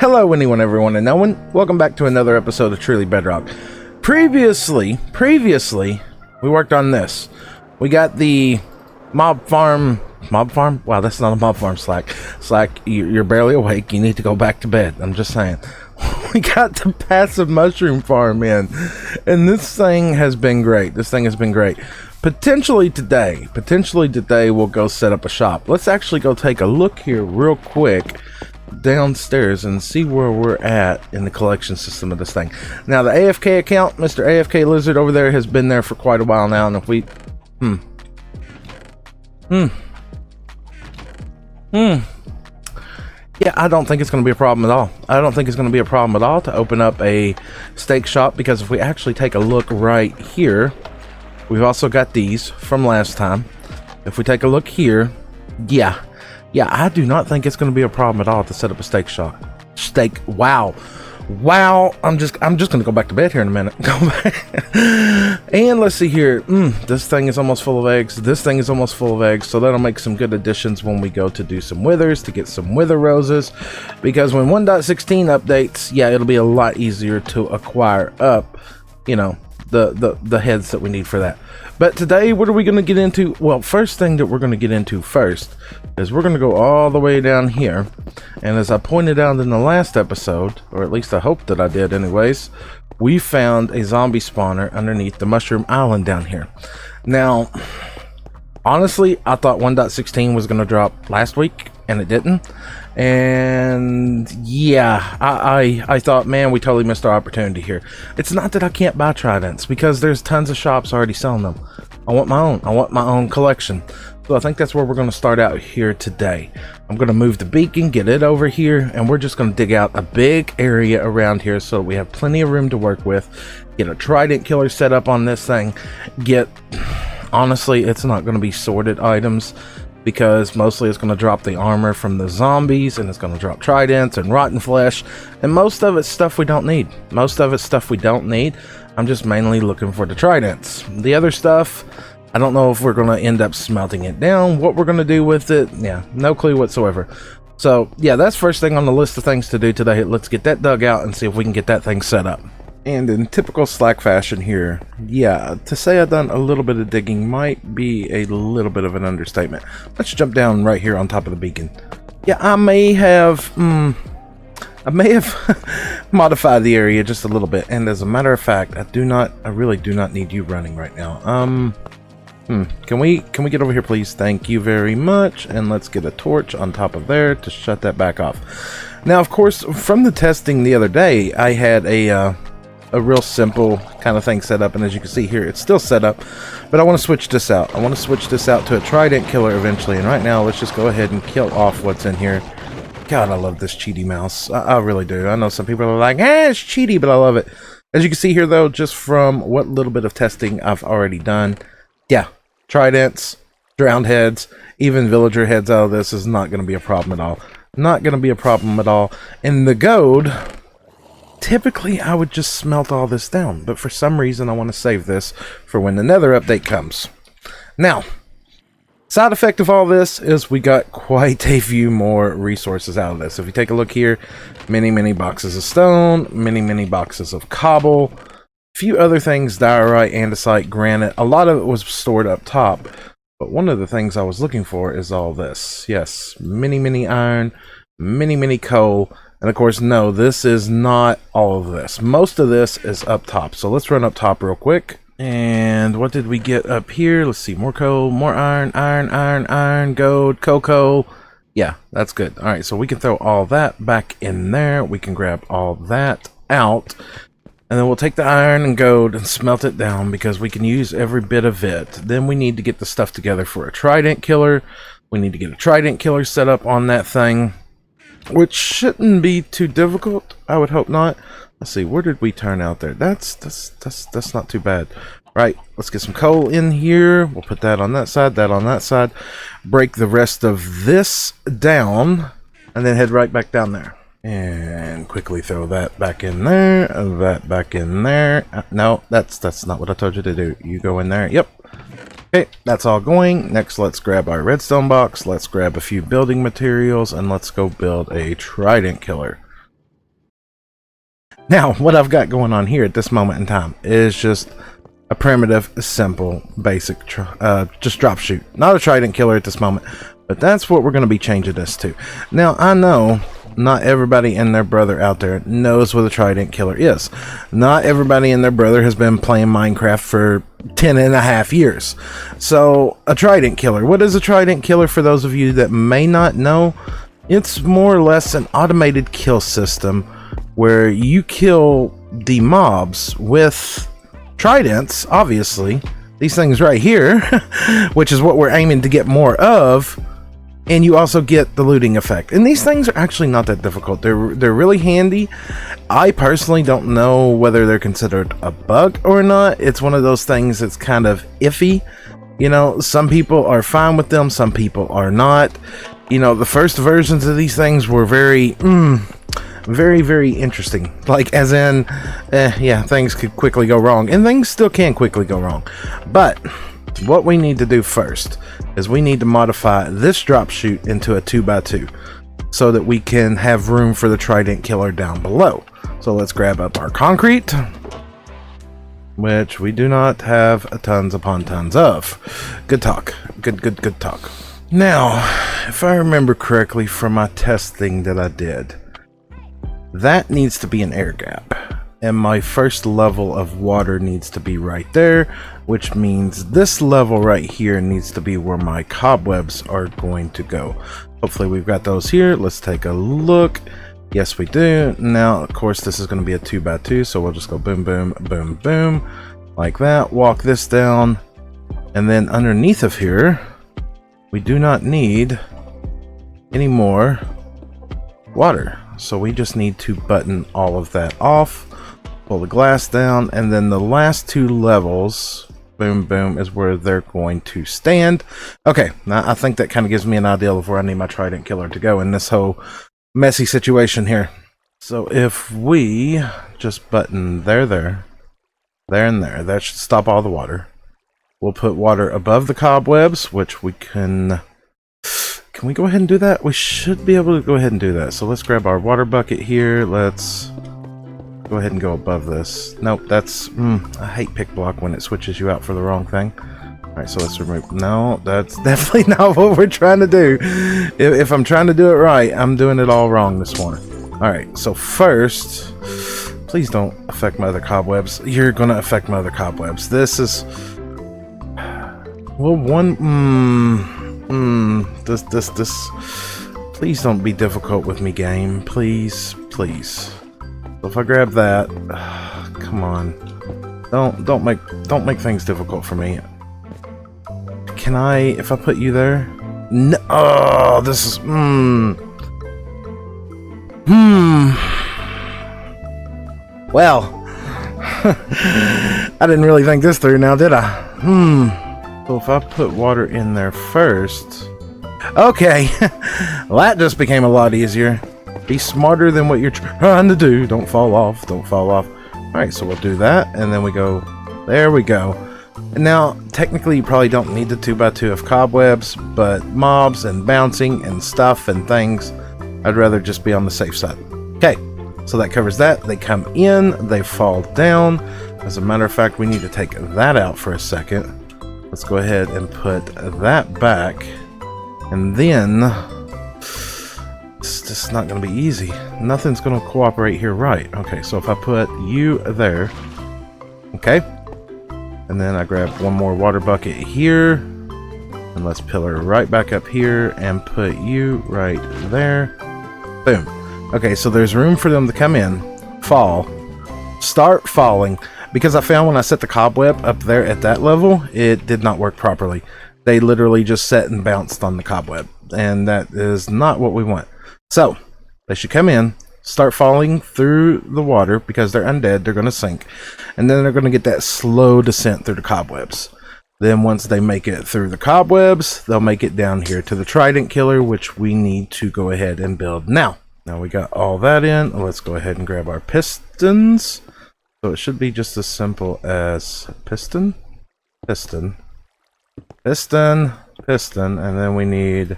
Hello anyone, everyone, and no one. Welcome back to another episode of Truly Bedrock. Previously, we worked on this. We got the mob farm. Wow, that's not a mob farm, Slack. Slack, you're barely awake. You need to go back to bed. I'm just saying. We got the passive mushroom farm in, and this thing has been great. Potentially today, we'll go set up a shop. Let's actually go take a look here real quick downstairs and see where we're at in the collection system of this thing. Now, the AFK account, Mr. AFK Lizard over there, has been there for quite a while now, and if we yeah, I don't think it's going to be a problem at all. To open up a steak shop, because if we actually take a look right here, we've also got these from last time. If we take a look here, yeah, I do not think it's going to be a problem at all to set up a steak shop. Wow. I'm just going to go back to bed here in a minute. And let's see here. This thing is almost full of eggs. So that'll make some good additions when we go to do some withers, to get some wither roses, because when 1.16 updates, yeah, it'll be a lot easier to acquire up, you know, the heads that we need for that. But today, what are we going to get into? Well, first thing that we're going to get into first is we're going to go all the way down here. And as I pointed out in the last episode, or at least I hope that I did anyways, we found a zombie spawner underneath the mushroom island down here. Now, honestly, I thought 1.16 was going to drop last week, and it didn't. And yeah, I thought, man, we totally missed our opportunity here. It's not that I can't buy Tridents, because there's tons of shops already selling them. I want my own collection. So I think that's where we're going to start out here today. I'm going to move the beacon, get it over here, and we're just going to dig out a big area around here so we have plenty of room to work with. Get a Trident Killer set up on this thing. Honestly, it's not going to be sorted items, because mostly it's going to drop the armor from the zombies, and it's going to drop tridents and rotten flesh, and most of it's stuff we don't need. I'm just mainly looking for the tridents. The other stuff, I don't know if we're going to end up smelting it down, what we're going to do with it. Yeah, no clue whatsoever. So yeah, that's first thing on the list of things to do today. Let's get that dug out and see if we can get that thing set up. And in typical Slack fashion here, yeah, to say I've done a little bit of digging might be a little bit of an understatement. Let's jump down right here on top of the beacon. Yeah, I may have modified the area just a little bit, and as a matter of fact, I really do not need you running right now. Can we get over here, please? Thank you very much. And let's get a torch on top of there to shut that back off. Now, of course, from the testing the other day, I had a real simple kind of thing set up, and as you can see here, it's still set up, but I want to switch this out. To a Trident Killer eventually, and right now let's just go ahead and kill off what's in here. God, I love this cheaty mouse. I really do. I know some people are like, it's cheaty, but I love it. As you can see here, though, just from what little bit of testing I've already done, yeah, Tridents, drowned heads, even villager heads out of this is not going to be a problem at all. And the gold, typically I would just smelt all this down, but for some reason I want to save this for when the Nether update comes. Now, side effect of all this is we got quite a few more resources out of this. If you take a look here, many boxes of stone, many boxes of cobble, a few other things, diorite, andesite, granite. A lot of it was stored up top, but one of the things I was looking for is all this. Yes, many iron, many coal. And of course, no, this is not all of this. Most of this is up top. So let's run up top real quick. And what did we get up here? Let's see, more coal, more iron, gold, cocoa. Yeah, that's good. All right, so we can throw all that back in there. We can grab all that out. And then we'll take the iron and gold and smelt it down, because we can use every bit of it. Then we need to get the stuff together for a Trident Killer. We need to get a Trident Killer set up on that thing, which shouldn't be too difficult. I would hope not. Let's see, where did we turn out there? That's not too bad. Right, let's get some coal in here. We'll put that on that side, break the rest of this down, and then head right back down there. And quickly throw that back in there, that back in there. No, that's not what I told you to do. You go in there. Yep. Okay, that's all going. Next, let's grab our redstone box. Let's grab a few building materials, and let's go build a Trident Killer. Now, what I've got going on here at this moment in time is just a primitive, simple, basic, just drop shoot. Not a Trident Killer at this moment, but that's what we're going to be changing this to. Now, I know not everybody and their brother out there knows what a Trident Killer is. Not everybody and their brother has been playing Minecraft for 10.5 years. So, a Trident Killer. What is a Trident Killer for those of you that may not know? It's more or less an automated kill system where you kill the mobs with Tridents, obviously. These things right here, which is what we're aiming to get more of. And you also get the looting effect. And these things are actually not that difficult. They're really handy. I personally don't know whether they're considered a bug or not. It's one of those things that's kind of iffy. You know, some people are fine with them, some people are not. You know, the first versions of these things were very, very interesting. Like, as in, yeah, things could quickly go wrong. And things still can quickly go wrong. But what we need to do first is we need to modify this drop chute into a 2x2 so that we can have room for the Trident Killer down below. So let's grab up our concrete, which we do not have tons upon tons of. Good talk. Good talk. Now, if I remember correctly from my testing that I did, that needs to be an air gap. And my first level of water needs to be right there, which means this level right here needs to be where my cobwebs are going to go. Hopefully we've got those here. Let's take a look. Yes, we do. Now, of course, this is going to be a 2x2, so we'll just go boom, boom, boom, boom, like that. Walk this down. And then underneath of here, we do not need any more water. So we just need to button all of that off. Pull the glass down, and then the last two levels, boom, boom, is where they're going to stand. Okay, now I think that kind of gives me an idea of where I need my Trident Killer to go in this whole messy situation here. So if we just button there, and there, that should stop all the water. We'll put water above the cobwebs, which we can we go ahead and do that? We should be able to go ahead and do that. So let's grab our water bucket here. Let's go ahead and go above this. Nope, that's... I hate pick block when it switches you out for the wrong thing. Alright, so let's remove... No, that's definitely not what we're trying to do. If I'm trying to do it right, I'm doing it all wrong this morning. Alright, so first... Please don't affect my other cobwebs. You're gonna affect my other cobwebs. This is... Well, one... This... Please don't be difficult with me, game. Please. So if I grab that... come on. Don't make things difficult for me. Can I... If I put you there... No... Oh, this is... Well... I didn't really think this through now, did I? So if I put water in there first... Okay, well, that just became a lot easier. Be smarter than what you're trying to do. Don't fall off. Alright, so we'll do that, and then we go... There we go. And now, technically, you probably don't need the 2x2 of cobwebs, but mobs and bouncing and stuff and things, I'd rather just be on the safe side. Okay, so that covers that. They come in, they fall down. As a matter of fact, we need to take that out for a second. Let's go ahead and put that back. And then, it's just not going to be easy. Nothing's going to cooperate here right. Okay, so if I put you there, okay. And then I grab one more water bucket here. And let's pillar right back up here and put you right there. Boom. Okay, so there's room for them to come in, fall, start falling. Because I found when I set the cobweb up there at that level, it did not work properly. They literally just set and bounced on the cobweb. And that is not what we want. So, they should come in, start falling through the water because they're undead, they're going to sink. And then they're going to get that slow descent through the cobwebs. Then once they make it through the cobwebs, they'll make it down here to the Trident Killer, which we need to go ahead and build now. Now we got all that in. Let's go ahead and grab our pistons. So it should be just as simple as piston, and then we need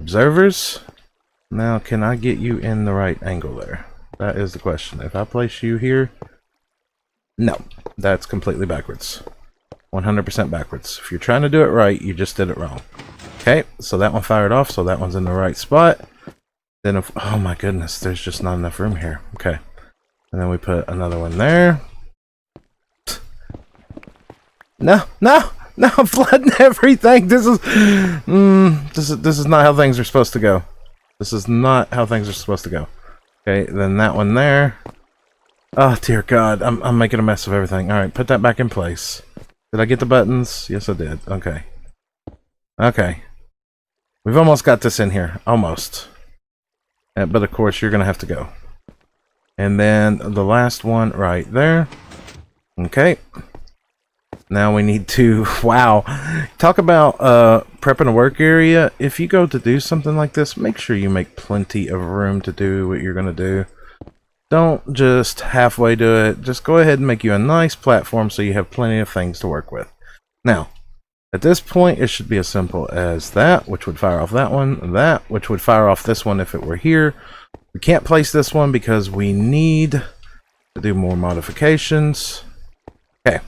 observers. Now, can I get you in the right angle there? That is the question. If I place you here... No, that's completely backwards. 100% backwards. If you're trying to do it right, you just did it wrong. Okay, so that one fired off, so that one's in the right spot. Then if... Oh my goodness, there's just not enough room here. Okay. And then we put another one there. No, no! No, I'm flooding everything! This is... this is not how things are supposed to go. This is not how things are supposed to go. Okay, then that one there. Oh, dear God. I'm making a mess of everything. Alright, put that back in place. Did I get the buttons? Yes, I did. Okay. Okay. We've almost got this in here. Almost. But, of course, you're going to have to go. And then the last one right there. Okay. Now we need to... Wow. Talk about prepping a work area. If you go to do something like this, make sure you make plenty of room to do what you're going to do. Don't just halfway do it. Just go ahead and make you a nice platform so you have plenty of things to work with. Now, at this point, it should be as simple as that, which would fire off that one, that, which would fire off this one if it were here. We can't place this one because we need to do more modifications. Okay.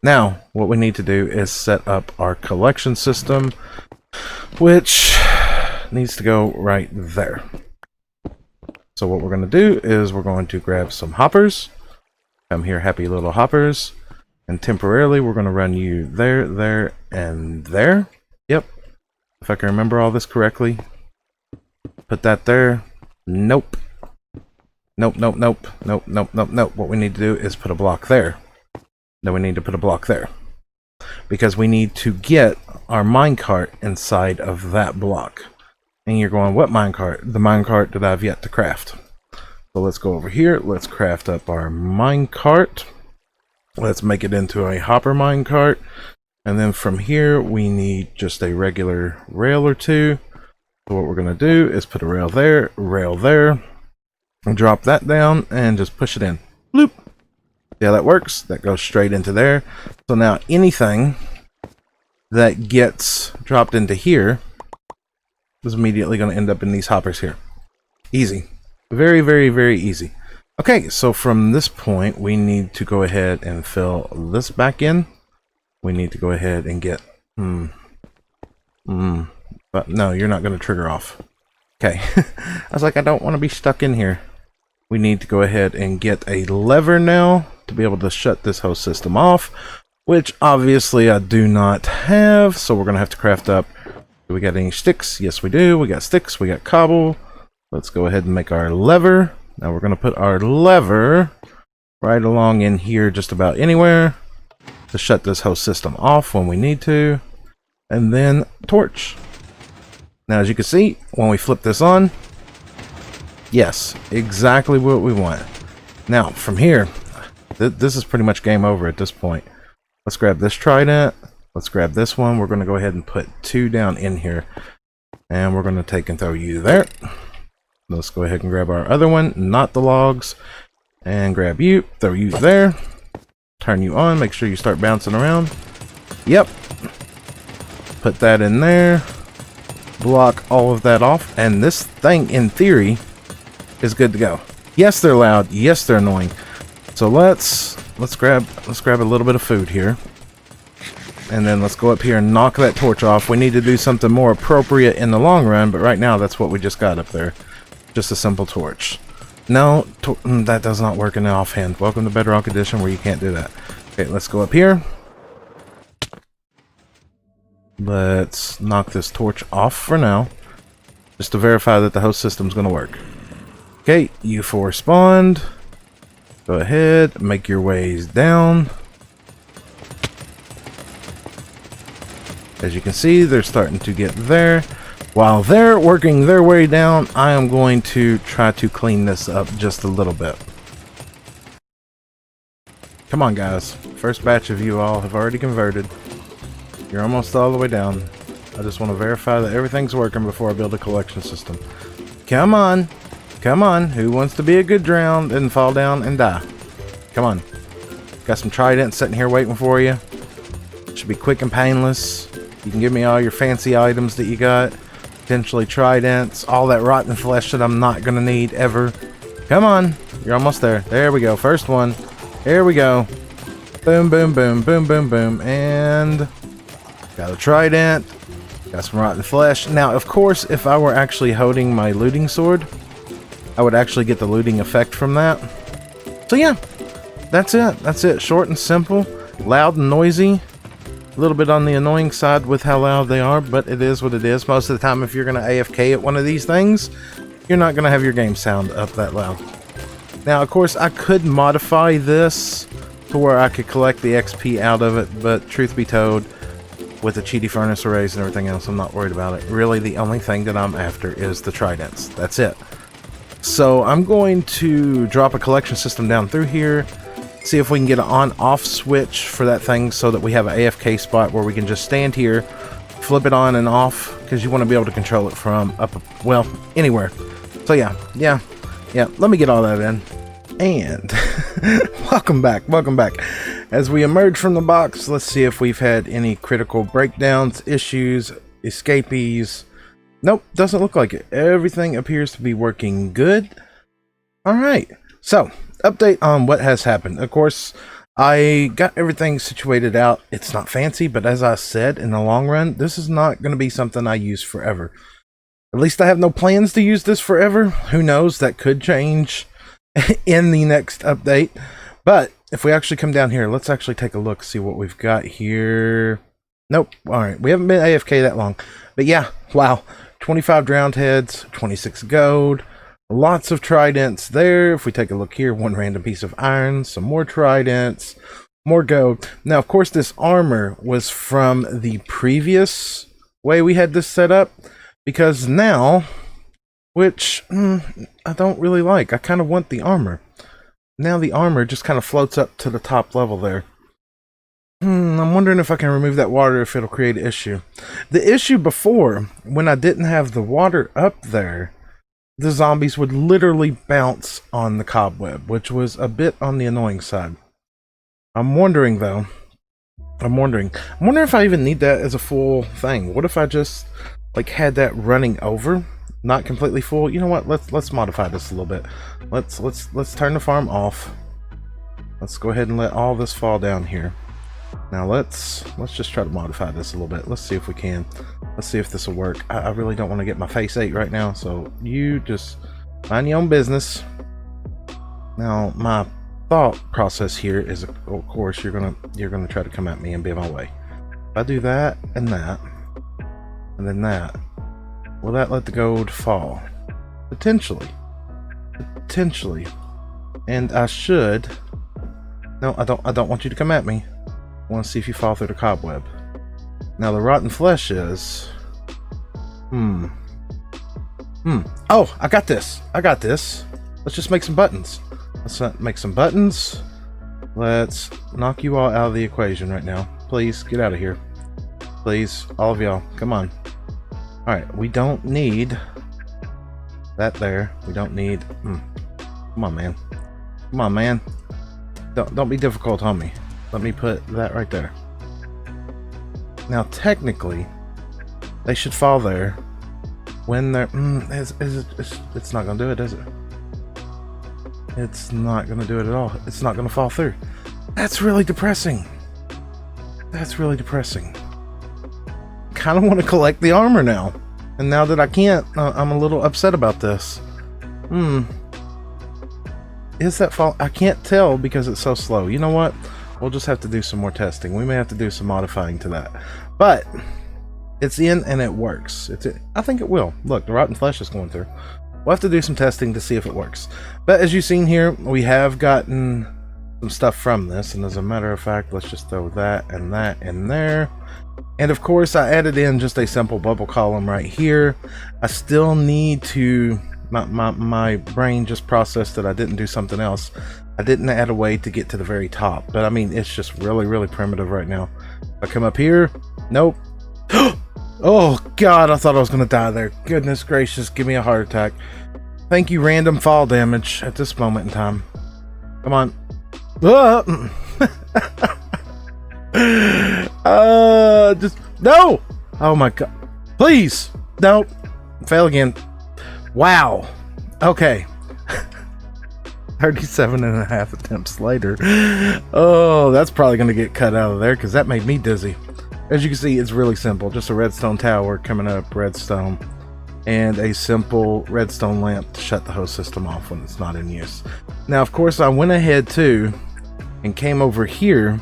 Now, what we need to do is set up our collection system, which needs to go right there. So what we're going to do is we're going to grab some hoppers. Come here, happy little hoppers. And temporarily, we're going to run you there, there, and there. Yep. If I can remember all this correctly. Put that there. Nope. Nope, nope, nope. Nope, nope, nope, nope. What we need to do is put a block there. Then we need to put a block there. Because we need to get our minecart inside of that block. And you're going, what minecart? The minecart that I've yet to craft. So let's go over here. Let's craft up our minecart. Let's make it into a hopper minecart. And then from here, we need just a regular rail or two. So what we're going to do is put a rail there, and drop that down, and just push it in. Bloop. See how that works? That goes straight into there. So now anything that gets dropped into here is immediately going to end up in these hoppers here. Easy. Very, very, very easy. Okay, so from this point, we need to go ahead and fill this back in. We need to go ahead and get... But no, you're not going to trigger off. Okay. I was like, I don't want to be stuck in here. We need to go ahead and get a lever now to be able to shut this whole system off, which obviously I do not have, so we're going to have to craft up. Do we got any sticks? Yes, we do. We got sticks. We got cobble. Let's go ahead and make our lever. Now we're going to put our lever right along in here just about anywhere to shut this whole system off when we need to. And then torch. Now as you can see, when we flip this on, yes, exactly what we want. Now from here, this is pretty much game over at this point. Let's grab this trident. Let's grab this one. We're going to go ahead and put 2 down in here. And we're going to take and throw you there. Let's go ahead and grab our other one, not the logs. And grab you, throw you there. Turn you on, make sure you start bouncing around. Yep. Put that in there. Block all of that off. And this thing, in theory, is good to go. Yes, they're loud. Yes, they're annoying. So let's grab a little bit of food here. And then let's go up here and knock that torch off. We need to do something more appropriate in the long run, but right now that's what we just got up there. Just a simple torch. No, that does not work in the offhand. Welcome to Bedrock Edition where you can't do that. Okay, let's go up here. Let's knock this torch off for now, just to verify that the host system's going to work. Okay, you 4 spawned. Go ahead, make your ways down. As you can see, they're starting to get there. While they're working their way down, I am going to try to clean this up just a little bit. Come on, guys. First batch of you all have already converted. You're almost all the way down. I just want to verify that everything's working before I build a collection system. Come on. Come on. Who wants to be a good drowned and fall down and die? Come on. Got some tridents sitting here waiting for you. Should be quick and painless. You can give me all your fancy items that you got. Potentially tridents. All that rotten flesh that I'm not going to need ever. Come on. You're almost there. There we go. First one. Here we go. Boom, boom, boom, boom, boom, boom. And got a Trident. Got some rotten flesh. Now, of course, if I were actually holding my looting sword, I would actually get the looting effect from that. So yeah, that's it. That's it. Short and simple. Loud and noisy. A little bit on the annoying side with how loud they are, but it is what it is. Most of the time, if you're going to AFK at one of these things, you're not going to have your game sound up that loud. Now, of course, I could modify this to where I could collect the XP out of it, but truth be told, with the cheaty furnace arrays and everything else, I'm not worried about it. Really, the only thing that I'm after is the Tridents. That's it. So I'm going to drop a collection system down through here, see if we can get an on-off switch for that thing so that we have an AFK spot where we can just stand here, flip it on and off, because you want to be able to control it from up, well, anywhere. So yeah, let me get all that in. And welcome back. As we emerge from the box, let's see if we've had any critical breakdowns, issues, escapees. Nope, doesn't look like it. Everything appears to be working good. Alright, so update on what has happened. Of course, I got everything situated out. It's not fancy, but as I said, in the long run, this is not going to be something I use forever. At least I have no plans to use this forever. Who knows, that could change in the next update. But if we actually come down here, let's actually take a look, see what we've got here. Nope. Alright, we haven't been AFK that long. But yeah, wow. 25 drowned heads, 26 gold, lots of Tridents there. If we take a look here, one random piece of iron, some more Tridents, more gold. Now, of course, this armor was from the previous way we had this set up, because now, which I don't really like. I kind of want the armor. Now the armor just kind of floats up to the top level there. I'm wondering if I can remove that water, if it'll create an issue. The issue before, when I didn't have the water up there, the zombies would literally bounce on the cobweb, which was a bit on the annoying side. I'm wondering though, I'm wondering if I even need that as a full thing. What if I just like had that running over, not completely full? You know what? Let's modify this a little bit. Let's turn the farm off. Let's go ahead and let all this fall down here. Now let's just try to modify this a little bit. Let's see if we can. Let's see if this will work. I really don't want to get my face ate right now, so you just mind your own business. Now my thought process here is, of course, you're gonna try to come at me and be in my way. If I do that and that, and then that, will that let the gold fall? Potentially. And I should. No, I don't want you to come at me. I want to see if you fall through the cobweb. Now the rotten flesh is... Oh, I got this. Let's just make some buttons. Let's make some buttons. Let's knock you all out of the equation right now. Please, get out of here. Please, all of y'all, come on. Alright, we don't need that there. We don't need... Come on, man. Come on, man. Don't be difficult on me. Let me put that right there. Now, technically, they should fall there when they're... it's not going to do it, is it? It's not going to do it at all. It's not going to fall through. That's really depressing. Kind of want to collect the armor now. And now that I can't, I'm a little upset about this. Is that fall? I can't tell because it's so slow. You know what? We'll just have to do some more testing. We may have to do some modifying to that. But it's in and it works. I think it will. Look, the rotten flesh is going through. We'll have to do some testing to see if it works. But as you've seen here, we have gotten some stuff from this. And as a matter of fact, let's just throw that in there. And of course, I added in just a simple bubble column right here. I still need to... My brain just processed that I didn't do something else. I didn't add a way to get to the very top. But I mean, it's just really primitive right now. If I come up here, nope. Oh god, I thought I was gonna die there. Goodness gracious, give me a heart attack. Thank you, random fall damage at this moment in time. Come on. Just no. Oh my god, please, no. Fail again. Wow. Okay. 37.5 attempts later. Oh, that's probably going to get cut out of there because that made me dizzy. As you can see, it's really simple. Just a redstone tower coming up, redstone, and a simple redstone lamp to shut the whole system off when it's not in use. Now, of course, I went ahead too and came over here.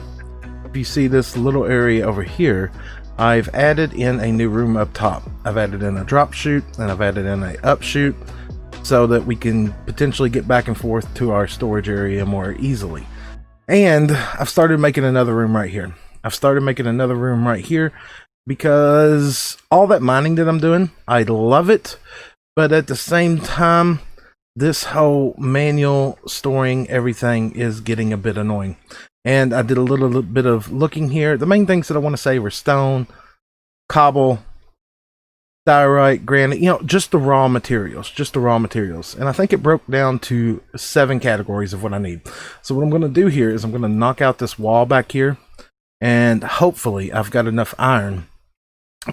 If you see this little area over here, I've added in a new room up top. I've added in a drop chute and I've added in a up chute, so that we can potentially get back and forth to our storage area more easily. And I've started making another room right here. Because all that mining that I'm doing, I love it. But at the same time, this whole manual storing everything is getting a bit annoying. And I did a little bit of looking here. The main things that I want to say were stone, cobble, diorite, granite, just the raw materials. And I think it broke down to 7 categories of what I need. So what I'm going to do here is I'm going to knock out this wall back here, and hopefully I've got enough iron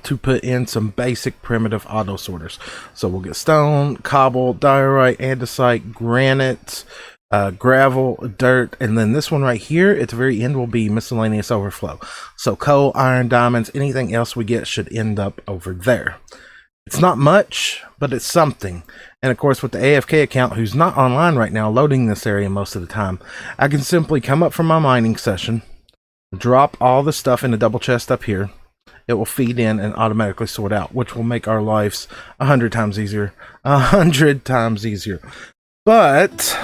to put in some basic primitive auto sorters. So we'll get stone, cobble, diorite, andesite, granite, gravel, dirt, and then this one right here at the very end will be miscellaneous overflow. So coal, iron, diamonds, anything else we get should end up over there. It's not much, but it's something. And of course, with the AFK account, who's not online right now, loading this area most of the time, I can simply come up from my mining session, drop all the stuff in a double chest up here. It will feed in and automatically sort out, which will make our lives 100 times easier. 100 times easier. But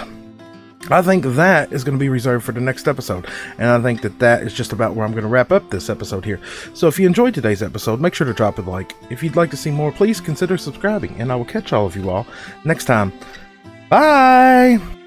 I think that is going to be reserved for the next episode. And I think that is just about where I'm going to wrap up this episode here. So if you enjoyed today's episode, make sure to drop a like. If you'd like to see more, please consider subscribing. And I will catch all of you all next time. Bye!